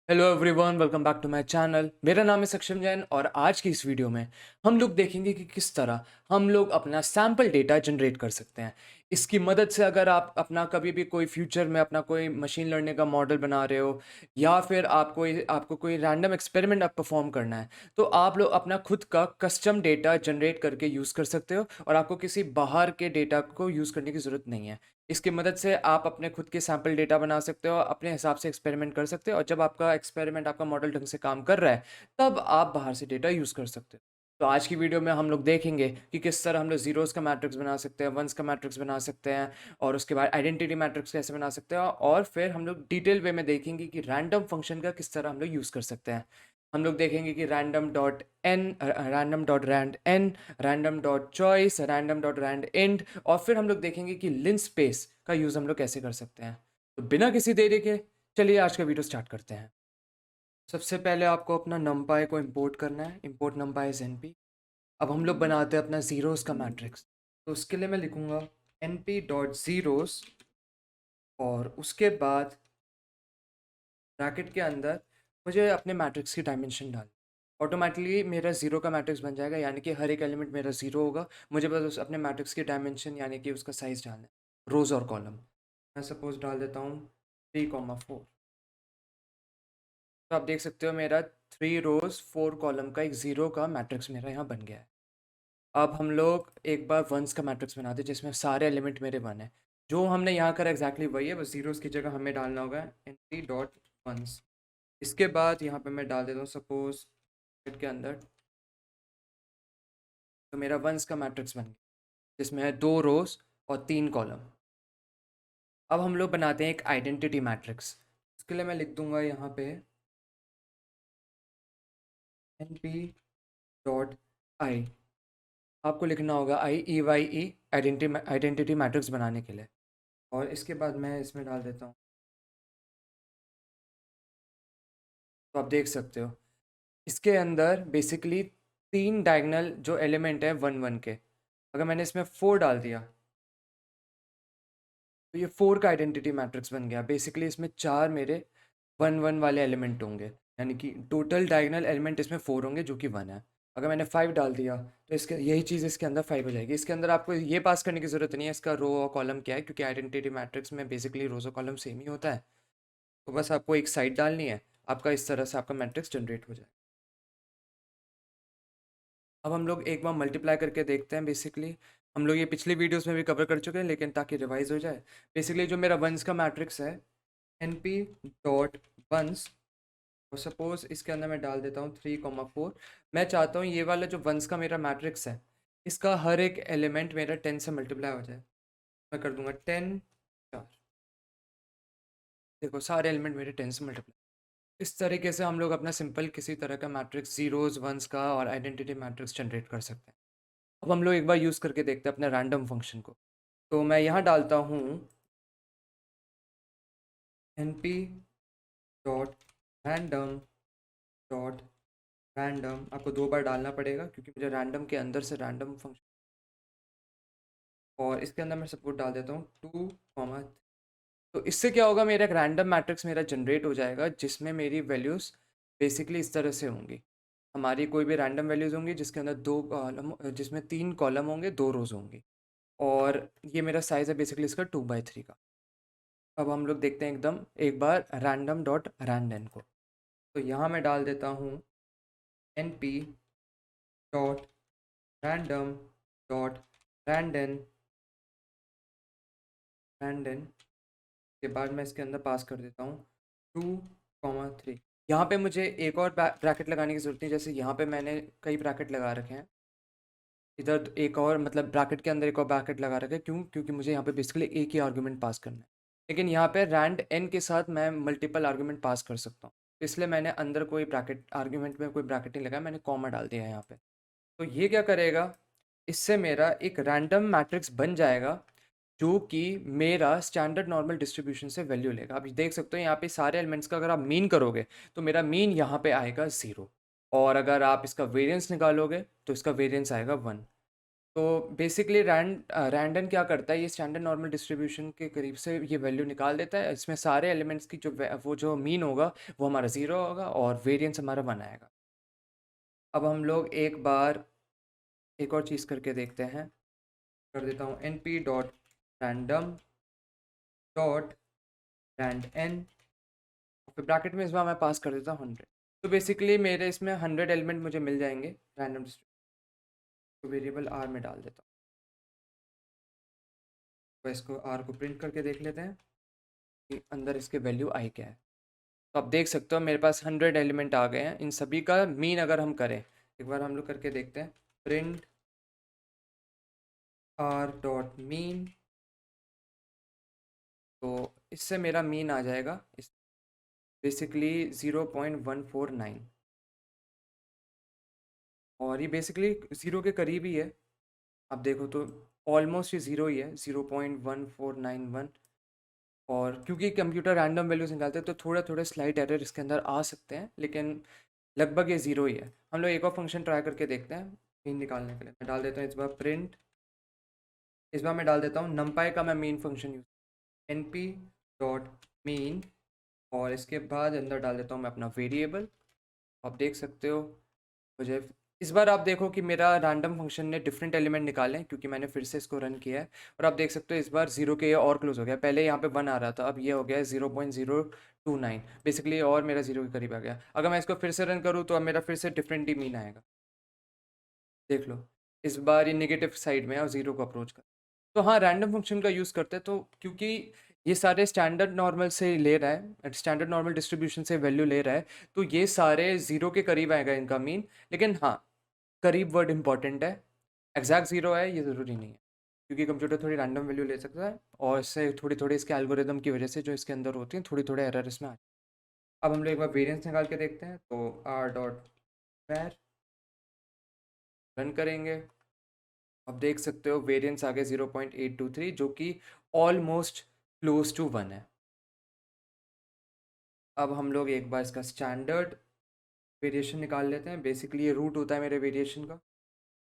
Hello everyone, welcome back to my channel. मेरा नाम है सक्षम जैन और आज की इस वीडियो में हम लोग देखेंगे कि किस तरह हम लोग अपना सैम्पल डेटा जनरेट कर सकते हैं। इसकी मदद से अगर आप अपना कभी भी कोई फ्यूचर में अपना कोई मशीन लर्निंग का मॉडल बना रहे हो या फिर आपको कोई रैंडम एक्सपेरिमेंट आप परफॉर्म करना है, तो आप लोग अपना खुद का कस्टम डेटा जनरेट करके यूज़ कर सकते हो और आपको किसी बाहर के डेटा को यूज़ करने की ज़रूरत नहीं है। इसकी मदद से आप अपने खुद के सैंपल डेटा बना सकते हो, अपने हिसाब से एक्सपेरिमेंट कर सकते हो और जब आपका एक्सपेरिमेंट, आपका मॉडल ढंग से काम कर रहा है, तब आप बाहर से डेटा यूज़ कर सकते हो। तो आज की वीडियो में हम लोग देखेंगे कि किस तरह हम लोग ज़ीरोज़ का मैट्रिक्स बना सकते हैं, वन्स का मैट्रिक्स बना सकते हैं और उसके बाद आइडेंटिटी मैट्रिक्स कैसे बना सकते हैं और फिर हम लोग डिटेल वे में देखेंगे कि रैंडम फंक्शन का किस तरह हम लोग यूज़ कर सकते हैं। हम लोग देखेंगे कि random dot n, random dot rand n, random dot choice, random dot rand and और फिर हम लोग देखेंगे कि लिन स्पेस का यूज़ हम लोग कैसे कर सकते हैं। तो बिना किसी देरी के चलिए आज का वीडियो स्टार्ट करते हैं। सबसे पहले आपको अपना numpy को इंपोर्ट करना है। Import numpy is np। अब हम लोग बनाते हैं अपना ज़ीरोज़ का मैट्रिक्स। तो उसके लिए मैं लिखूंगा np डॉट ज़ीरोज़ और उसके बाद ब्रैकेट के अंदर मुझे अपने मैट्रिक्स की डायमेंशन डाल। ऑटोमेटिकली मेरा ज़ीरो का मैट्रिक्स बन जाएगा, यानी कि हर एक एलिमेंट मेरा ज़ीरो होगा। मुझे बस उस अपने मैट्रिक्स की डायमेंशन यानी कि उसका साइज़ डालना है, रोज़ और कॉलम। मैं सपोज डाल देता हूँ 3,4। तो आप देख सकते हो मेरा 3 रोज़ 4 कॉलम का एक ज़ीरो का मैट्रिक्स मेरा यहाँ बन गया है। अब हम लोग एक बार वंस का मैट्रिक्स बनाते हैं जिसमें सारे एलिमेंट मेरे वन है। जो हमने यहाँ करा एग्जैक्टली वही है, बस ज़ीरोज़ की जगह हमें डालना होगा एन डॉट वंस। इसके बाद यहाँ पे मैं डाल देता हूँ सपोज के अंदर, तो मेरा वंस का मैट्रिक्स बन गया जिसमें है 2 रोज़ और 3 कॉलम। अब हम लोग बनाते हैं एक आइडेंटिटी मैट्रिक्स। इसके लिए मैं लिख दूंगा यहाँ पे एन पी डॉट आई। आपको लिखना होगा IEYE, आइडेंटिटी मैट्रिक्स बनाने के लिए। और इसके बाद मैं इसमें डाल देता हूँ, तो आप देख सकते हो इसके अंदर बेसिकली 3 डायगनल जो एलिमेंट है वन वन के। अगर मैंने इसमें 4 डाल दिया तो ये 4 का आइडेंटिटी मैट्रिक्स बन गया। बेसिकली इसमें 4 मेरे वन वन वाले एलिमेंट होंगे, यानी कि टोटल डायगनल एलिमेंट इसमें 4 होंगे जो कि 1 है। अगर मैंने 5 डाल दिया तो इसके यही चीज़ इसके अंदर 5 हो जाएगी। इसके अंदर आपको ये पास करने की ज़रूरत नहीं है इसका रो और कॉलम क्या है, क्योंकि आइडेंटिटी मैट्रिक्स में बेसिकली रोज और कॉलम सेम ही होता है। तो बस आपको एक साइड डालनी है, आपका इस तरह से आपका मैट्रिक्स जनरेट हो जाए। अब हम लोग एक बार मल्टीप्लाई करके देखते हैं। बेसिकली हम लोग ये पिछली वीडियोस में भी कवर कर चुके हैं, लेकिन ताकि रिवाइज हो जाए, बेसिकली जो मेरा वंस का मैट्रिक्स है एन पी डॉट वंस, और सपोज इसके अंदर मैं डाल देता हूँ 3,4। मैं चाहता हूँ ये वाला जो वंस का मेरा मैट्रिक्स है, इसका हर एक एलिमेंट मेरा 10 से मल्टीप्लाई हो जाए। मैं कर दूंगा 10 4। देखो सारे एलिमेंट मेरे 10 से मल्टीप्लाई। इस तरीके से हम लोग अपना सिंपल किसी तरह का मैट्रिक्स ज़ीरोज़ वंस का और आइडेंटिटी मैट्रिक्स जनरेट कर सकते हैं। अब हम लोग एक बार यूज़ करके देखते हैं अपने रैंडम फंक्शन को। तो मैं यहाँ डालता हूँ n p dot random dot random. आपको 2 बार डालना पड़ेगा क्योंकि मुझे रैंडम के अंदर से रैंडम फंक्शन, और इसके अंदर मैं सपोर्ट डाल देता हूँ 2, तो इससे क्या होगा, मेरा एक रैंडम मैट्रिक्स मेरा जनरेट हो जाएगा जिसमें मेरी वैल्यूज़ बेसिकली इस तरह से होंगी। हमारी कोई भी रैंडम वैल्यूज़ होंगी जिसके अंदर 2 कॉलम, जिसमें 3 कॉलम होंगे, 2 रोज़ होंगी, और ये मेरा साइज़ है बेसिकली इसका 2/3 का। अब हम लोग देखते हैं एकदम एक बार रैंडम डॉट रैंडन को। तो यहाँ मैं डाल देता हूँ n p dot random dot randn randn के बाद मैं इसके अंदर पास कर देता हूँ 2,3। यहाँ पे मुझे एक और ब्रैकेट लगाने की ज़रूरत नहीं, जैसे यहाँ पे मैंने कई ब्रैकेट लगा रखे हैं। इधर एक और, मतलब ब्रैकेट के अंदर एक और ब्रैकेट लगा रखा है। क्यों? क्योंकि मुझे यहाँ पे बेसिकली एक ही आर्गुमेंट पास करना है, लेकिन यहाँ पे रैंड एन के साथ मैं मल्टीपल आर्गुमेंट पास कर सकता हूँ। इसलिए मैंने अंदर कोई ब्रैकेट, आर्गुमेंट में कोई ब्रैकेट नहीं लगाया, मैंने कॉमा डाल दिया है यहाँ पे। तो ये क्या करेगा, इससे मेरा एक रैंडम मैट्रिक्स बन जाएगा जो कि मेरा स्टैंडर्ड नॉर्मल डिस्ट्रीब्यूशन से वैल्यू लेगा। आप देख सकते हो यहाँ पे सारे एलिमेंट्स का अगर आप मीन करोगे तो मेरा मीन यहाँ पे आएगा 0, और अगर आप इसका वेरिएंस निकालोगे तो इसका वेरिएंस आएगा 1। तो बेसिकली रैंडम क्या करता है, ये स्टैंडर्ड नॉर्मल डिस्ट्रीब्यूशन के करीब से ये वैल्यू निकाल देता है। इसमें सारे एलिमेंट्स की वो जो मीन होगा वो हमारा 0 होगा और वेरिएंस हमारा 1 आएगा। अब हम लोग एक बार एक और चीज़ करके देखते हैं। कर देता हूँ np dot random dot rand n, फिर ब्रैकेट में इस बार मैं पास कर देता हूँ 100। तो बेसिकली मेरे इसमें 100 एलिमेंट मुझे मिल जाएंगे रैंडम डिस्ट्रीब्यूशन। वेरिएबल आर में डाल देता हूँ, तो इसको आर को प्रिंट करके देख लेते हैं कि अंदर इसके वैल्यू आई क्या है। तो आप देख सकते हो मेरे पास 100 एलिमेंट आ गए हैं। इन सभी का मीन अगर हम करें, एक बार हम लोग करके देखते हैं। प्रिंट आर डॉट मीन, तो इससे मेरा मीन आ जाएगा इस बेसिकली 0.149, और ये बेसिकली 0 के करीब ही है। आप देखो तो ऑलमोस्ट ये 0 ही है, 0.1491। और क्योंकि कंप्यूटर रैंडम वैल्यूज निकालते हैं तो थोड़ा थोड़े स्लाइट एरर इसके अंदर आ सकते हैं, लेकिन लगभग ये 0 ही है। हम लोग एक और फंक्शन ट्राई करके देखते हैं मीन निकालने के लिए। मैं डाल देता हूँ इस बार प्रिंट, इस बार मैं डाल देता हूँ numpy का मैं main function use np dot mean, और इसके बाद अंदर डाल देता हूँ मैं अपना वेरिएबल। आप देख सकते हो मुझे इस बार आप देखो कि मेरा रैंडम फंक्शन ने डिफरेंट एलिमेंट निकाले हैं, क्योंकि मैंने फिर से इसको रन किया है। और आप देख सकते हो इस बार 0 के ये और क्लोज हो गया। पहले यहाँ पे 1 आ रहा था, अब ये हो गया है 0.029, बेसिकली और मेरा 0 के करीब आ गया। अगर मैं इसको फिर से रन करूँ तो अब मेरा फिर से डिफरेंट ही मीन आएगा। देख लो, इस बार ये नेगेटिव साइड में है और 0 को अप्रोच कर। तो हाँ, रैंडम फंक्शन का यूज़ करते हैं तो क्योंकि ये सारे स्टैंडर्ड नॉर्मल से ले रहा है, स्टैंडर्ड नॉर्मल डिस्ट्रीब्यूशन से वैल्यू ले रहा है, तो ये सारे 0 के करीब आएगा इनका मीन। लेकिन हाँ, करीब वर्ड इंपॉर्टेंट है, एग्जैक्ट 0 है ये ज़रूरी नहीं है, क्योंकि कंप्यूटर थोड़ी रैंडम वैल्यू ले सकता है और इससे थोड़ी थोड़ी इसके एल्गोरिदम की वजह से जो इसके अंदर होती हैं थोड़ी थोड़े एरर इसमें आते हैं। अब हम लोग एक बार वेरिएंस निकाल के देखते हैं, तो आर डॉट वैर रन करेंगे। अब देख सकते हो वेरिएंस आ गया 0.823, जो कि ऑलमोस्ट क्लोज टू 1 है। अब हम लोग एक बार इसका स्टैंडर्ड वेरिएशन निकाल लेते हैं। बेसिकली ये रूट होता है मेरे वेरिएशन का।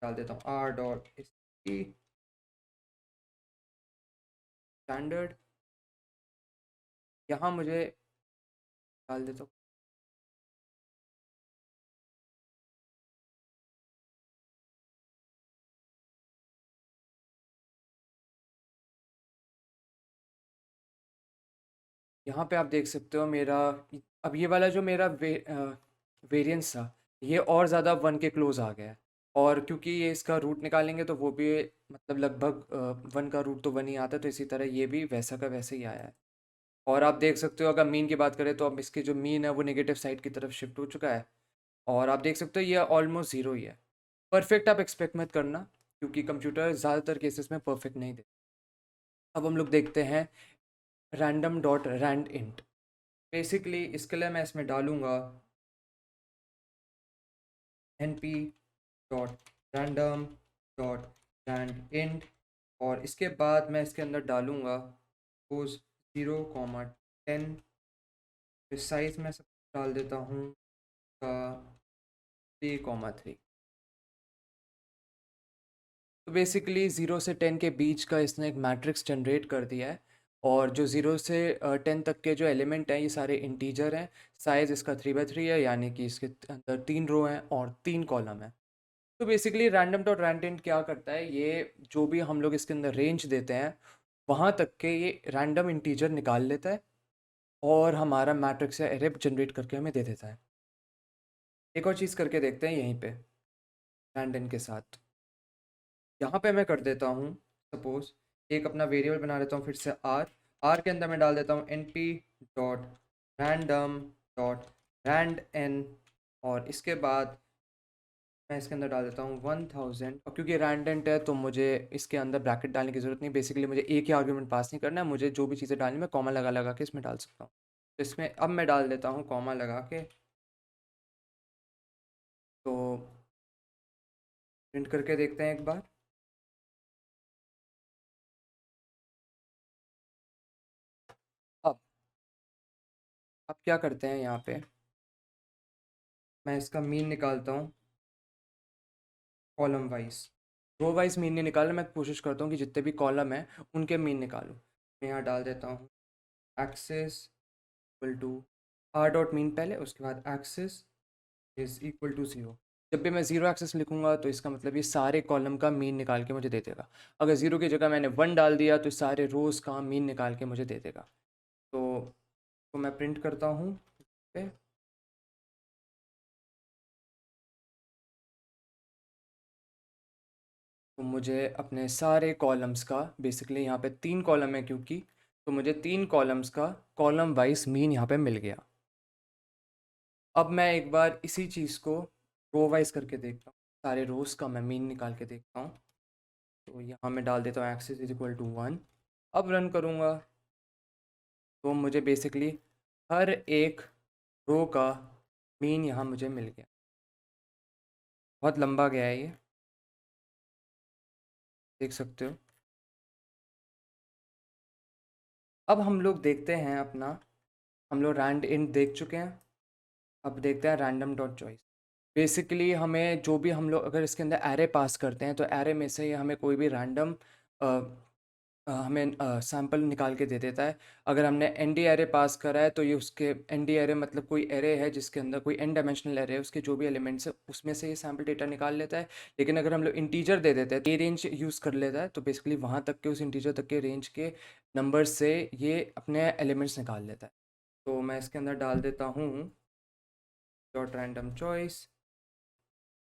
डाल देता हूँ आर डॉट स्टैंडर्ड, यहाँ मुझे डाल देता हूँ। यहाँ पे आप देख सकते हो मेरा अब ये वाला जो मेरा वेरिएंस था, ये और ज़्यादा 1 के क्लोज आ गया है। और क्योंकि ये इसका रूट निकालेंगे तो वो भी मतलब लगभग 1 का रूट तो 1 ही आता है, तो इसी तरह ये भी वैसा का वैसे ही आया है। और आप देख सकते हो अगर मीन की बात करें तो अब इसकी जो मीन है वो नेगेटिव साइड की तरफ शिफ्ट हो चुका है। और आप देख सकते हो ये ऑलमोस्ट 0 ही है। परफेक्ट आप एक्सपेक्ट मत करना, क्योंकि कंप्यूटर ज़्यादातर केसेस में परफेक्ट नहीं देते। अब हम लोग देखते हैं random dot rand int. Basically इसके लिए मैं इसमें डालूंगा np dot random dot rand int, और इसके बाद मैं इसके अंदर डालूंगा सपोज 0,10। साइज में सब डाल देता हूँ का 3,3। तो बेसिकली 0 से 10 के बीच का इसने एक मैट्रिक्स जनरेट कर दिया है। और जो 0 से 10 तक के जो एलिमेंट हैं ये सारे इंटीजर हैं। साइज़ इसका 3/3 है, यानी कि इसके अंदर 3 रो हैं और 3 कॉलम है। तो बेसिकली रैंडम डॉट रैंडेंट क्या करता है, ये जो भी हम लोग इसके अंदर रेंज देते हैं वहाँ तक के ये रैंडम इंटीजर निकाल लेता है और हमारा मैट्रिक्स या एरे जनरेट करके हमें दे देता है। एक और चीज़ करके देखते हैं यहीं पे रैंडम के साथ। यहाँ पे मैं कर देता हूँ सपोज एक अपना वेरिएबल बना लेता हूँ फिर से आर। आर के अंदर मैं डाल देता हूँ np dot random dot rand n, और इसके बाद मैं इसके अंदर डाल देता हूँ 1000। और क्योंकि रैंडेंट है तो मुझे इसके अंदर ब्रैकेट डालने की ज़रूरत नहीं। बेसिकली मुझे एक ही आर्ग्यूमेंट पास नहीं करना है, मुझे जो भी चीज़ें डालनी मैं कॉमा लगा लगा के इसमें डाल सकता हूँ। तो इसमें अब मैं डाल देता हूँ कॉमा लगा के, तो प्रिंट करके देखते हैं एक बार। अब अब क्या करते हैं यहाँ पे, मैं इसका मीन निकालता हूँ column wise. Row wise mean नहीं निकालना, मैं कोशिश करता हूँ कि जितने भी कॉलम हैं उनके मीन निकालूँ। मैं यहाँ डाल देता हूँ axis equal to r dot mean पहले, उसके बाद एक्सिस इज इक्वल टू 0। जब भी मैं ज़ीरो एक्सेस लिखूंगा तो इसका मतलब ये सारे कॉलम का मीन निकाल के मुझे दे देगा। अगर ज़ीरो की जगह मैंने 1 डाल दिया तो सारे रोज़ का मीन निकाल के मुझे दे देगा। तो मैं प्रिंट करता हूँ। ओके, तो मुझे अपने सारे कॉलम्स का बेसिकली यहाँ पे 3 कॉलम है क्योंकि, तो मुझे 3 कॉलम्स का कॉलम वाइज मीन यहाँ पे मिल गया। अब मैं एक बार इसी चीज़ को रो वाइज करके देखता हूँ, सारे रोज़ का मैं मीन निकाल के देखता हूँ। तो यहाँ मैं डाल देता हूँ एक्सिस इज इक्वल टू 1। अब रन करूँगा तो मुझे बेसिकली हर एक रो का मीन यहाँ मुझे मिल गया। बहुत लंबा गया है ये, देख सकते हो। अब हम लोग देखते हैं अपना, हम लोग रैंड इन देख चुके हैं। अब देखते हैं रैंडम डॉट चॉइस। बेसिकली हमें जो भी हम लोग अगर इसके अंदर एरे पास करते हैं तो एरे में से ये हमें कोई भी रैंडम हमें सैंपल निकाल के दे देता है। अगर हमने एन डी एरे पास करा है तो ये उसके एन डी एरे मतलब कोई एरे है जिसके अंदर कोई एन डायमेंशनल एरे है, उसके जो भी एलिमेंट्स है उसमें से ये सैंपल डेटा निकाल लेता है। लेकिन अगर हम लोग इंटीजर दे देते हैं तो ये रेंज यूज़ कर लेता है, तो बेसिकली वहाँ तक के उस इंटीजर तक के रेंज के नंबर से ये अपने एलिमेंट्स निकाल लेता है। तो मैं इसके अंदर डाल देता हूँ dot random choice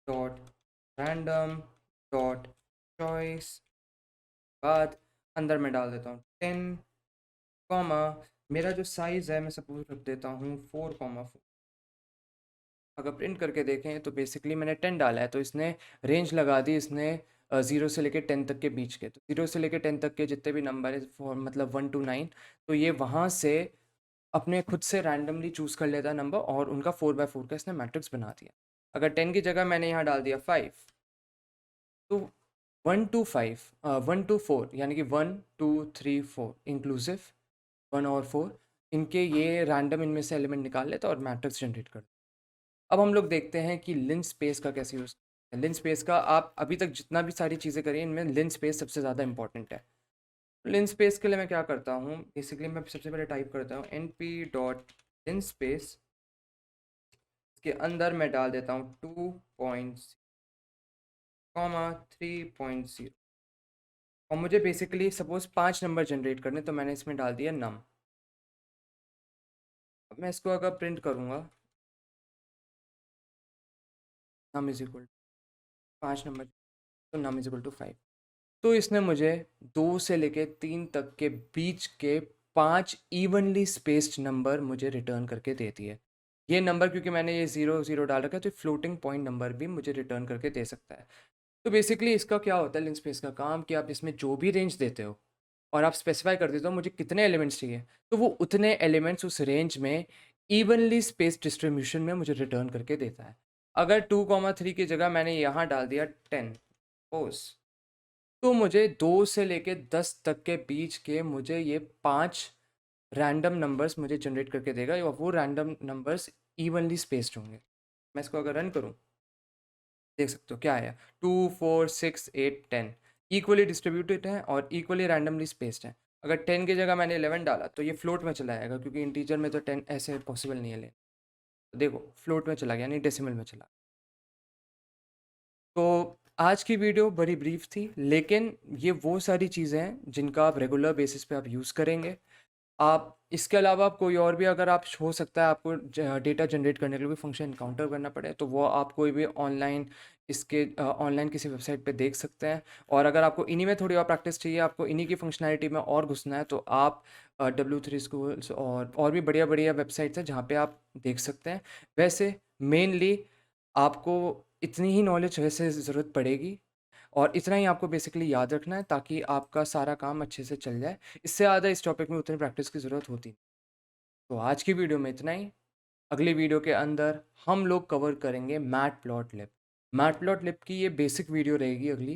dot random dot choice, बाद अंदर मैं डाल देता हूँ 10 कॉमा, मेरा जो साइज़ है मैं सपोज रख देता हूँ 4,4। अगर प्रिंट करके देखें तो बेसिकली मैंने 10 डाला है तो इसने रेंज लगा दी, इसने 0 से लेकर 10 तक के बीच के। तो 0 से लेकर 10 तक के जितने भी नंबर है मतलब 1 to 9, तो ये वहाँ से अपने खुद से रैंडमली चूज़ कर लेता है नंबर और उनका 4x4 का इसने मैट्रिक्स बना दिया। अगर 10 की जगह मैंने यहाँ डाल दिया 5, तो 1 to 4 यानी कि 1 2 3 4 इंक्लूसिव 1 और 4, इनके ये रैंडम इनमें से एलिमेंट निकाल लेता है और मैट्रिक्स जनरेट करता है। अब हम लोग देखते हैं कि लिन स्पेस का कैसे यूज़। लिन स्पेस का आप अभी तक जितना भी सारी चीज़ें करी इनमें लिन स्पेस सबसे ज़्यादा इंपॉर्टेंट है। लिन स्पेस के लिए मैं क्या करता हूँ, बेसिकली मैं सबसे पहले टाइप करता हूँ एन पी डॉट लिन स्पेस, इसके अंदर मैं डाल देता हूँ 2.3.0 और मुझे बेसिकली सपोज 5 नंबर जनरेट करने, तो मैंने इसमें डाल दिया नम। अब मैं इसको अगर प्रिंट करूँगा, नम इज इक्वल 5 नंबर, तो नम इज इक्वल टू 5। तो इसने मुझे 2 से लेके 3 तक के बीच के 5 इवनली स्पेस्ड नंबर मुझे रिटर्न करके देती है। ये नंबर क्योंकि मैंने ये 0 0 डाल रखा है तो फ्लोटिंग पॉइंट नंबर भी मुझे रिटर्न करके दे सकता है। तो बेसिकली इसका क्या होता है लिन स्पेस का काम, कि आप इसमें जो भी रेंज देते हो और आप स्पेसिफाई कर देते हो मुझे कितने एलिमेंट्स चाहिए, तो वो उतने एलिमेंट्स उस रेंज में इवनली स्पेस डिस्ट्रीब्यूशन में मुझे रिटर्न करके देता है। अगर 2,3 की जगह मैंने यहाँ डाल दिया 10 सपोज, तो मुझे 2 से लेके 10 तक के बीच के मुझे ये 5 रैंडम नंबर्स मुझे जनरेट करके देगा और वो रैंडम नंबर्स इवनली स्पेस्ड होंगे। मैं इसको अगर रन करूँ, देख सकते हो क्या आया, 2 4 6 8 10 इक्वली डिस्ट्रीब्यूटेड है और इक्वली रैंडमली स्पेस्ड है। अगर 10 की जगह मैंने 11 डाला तो ये फ्लोट में चला जाएगा क्योंकि इंटीजर में तो 10 ऐसे पॉसिबल नहीं है ले। तो देखो फ्लोट में चला गया, यानी डेसिमल में चला। तो आज की वीडियो बड़ी ब्रीफ थी, लेकिन ये वो सारी चीज़ें हैं जिनका आप रेगुलर बेसिस पे आप यूज़ करेंगे। आप इसके अलावा आप कोई और भी अगर आप हो सकता है आपको डेटा जनरेट करने के लिए भी फंक्शन इनकाउंटर करना पड़े तो वो आप कोई भी ऑनलाइन इसके ऑनलाइन किसी वेबसाइट पे देख सकते हैं। और अगर आपको इन्हीं में थोड़ी और प्रैक्टिस चाहिए, आपको इन्हीं की फंक्शनैलिटी में और घुसना है, तो आप W3 स्कूल्स और भी बढ़िया बढ़िया वेबसाइट्स हैं जहाँ पे आप देख सकते हैं। वैसे मेनली आपको इतनी ही नॉलेज वैसे ज़रूरत पड़ेगी और इतना ही आपको बेसिकली याद रखना है ताकि आपका सारा काम अच्छे से चल जाए। इससे ज़्यादा इस टॉपिक में उतनी प्रैक्टिस की ज़रूरत होती नहीं। तो आज की वीडियो में इतना ही। अगली वीडियो के अंदर हम लोग कवर करेंगे मैटप्लॉटलिब। मैटप्लॉटलिब की ये बेसिक वीडियो रहेगी अगली।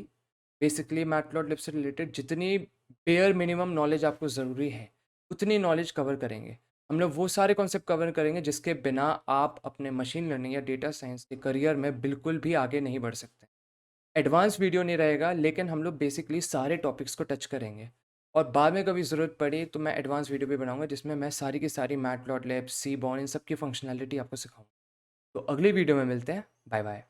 बेसिकली मैटप्लॉटलिब से रिलेटेड जितनी बेयर मिनिमम नॉलेज आपको ज़रूरी है उतनी नॉलेज कवर करेंगे। हम लोग वो सारे कॉन्सेप्ट कवर करेंगे जिसके बिना आप अपने मशीन लर्निंग या डेटा साइंस के करियर में बिल्कुल भी आगे नहीं बढ़ सकते। एडवांस वीडियो नहीं रहेगा, लेकिन हम लोग बेसिकली सारे टॉपिक्स को टच करेंगे। और बाद में कभी ज़रूरत पड़ी तो मैं एडवांस वीडियो भी बनाऊँगा जिसमें मैं सारी की सारी मैटप्लॉटलिब, सीबॉर्न इन सब की फंक्शनैलिटी आपको सिखाऊँगा। तो अगली वीडियो में मिलते हैं। Bye bye.